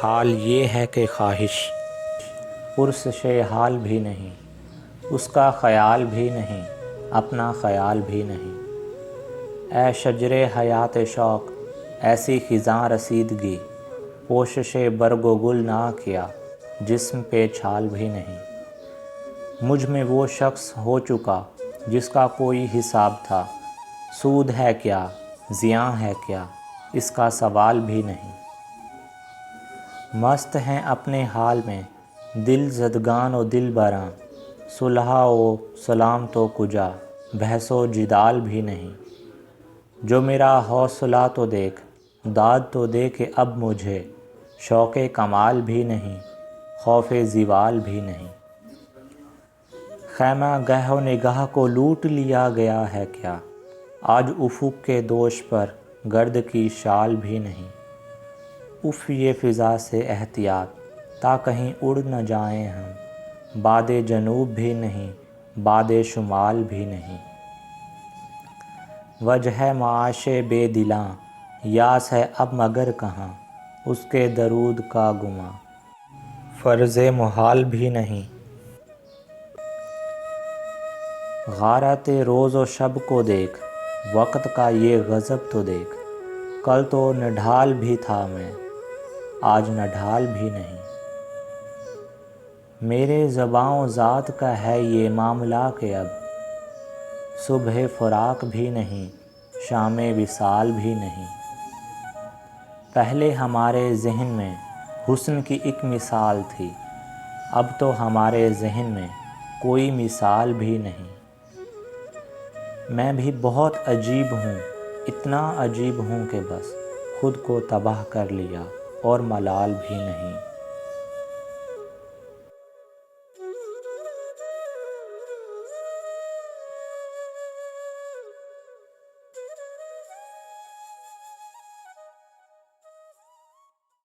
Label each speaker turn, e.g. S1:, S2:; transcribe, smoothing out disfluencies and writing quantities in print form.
S1: حال یہ ہے کہ خواہش پرسش حال بھی نہیں، اس کا خیال بھی نہیں، اپنا خیال بھی نہیں۔ اے شجر حیات شوق، ایسی خزاں رسیدگی، پوشش برگ و گل نہ کیا، جسم پہ چھال بھی نہیں۔ مجھ میں وہ شخص ہو چکا جس کا کوئی حساب تھا، سود ہے کیا، زیاں ہے کیا، اس کا سوال بھی نہیں۔ مست ہیں اپنے حال میں دل زدگان و دل براں، صلح و سلام تو کجا، بحث و جدال بھی نہیں۔ جو میرا حوصلہ تو دیکھ، داد تو دے کہ اب مجھے شوق کمال بھی نہیں، خوف زوال بھی نہیں۔ خیمہ گہ و نگاہ کو لوٹ لیا گیا ہے کیا، آج افق کے دوش پر گرد کی شال بھی نہیں۔ اف یہ فضا سے احتیاط تا کہیں اڑ نہ جائیں ہم، باد جنوب بھی نہیں، باد شمال بھی نہیں۔ وجہ معاش بے دلاں یاس ہے اب مگر کہاں، اس کے درود کا گماں فرض محال بھی نہیں۔ غارت روز و شب کو دیکھ، وقت کا یہ غضب تو دیکھ، کل تو نڈھال بھی تھا میں، آج نڈھال بھی نہیں۔ میرے زباں و ذات کا ہے یہ معاملہ کہ اب صبح فراق بھی نہیں، شام وصال بھی نہیں۔ پہلے ہمارے ذہن میں حسن کی ایک مثال تھی، اب تو ہمارے ذہن میں کوئی مثال بھی نہیں۔ میں بھی بہت عجیب ہوں، اتنا عجیب ہوں کہ بس خود کو تباہ کر لیا اور ملال بھی نہیں۔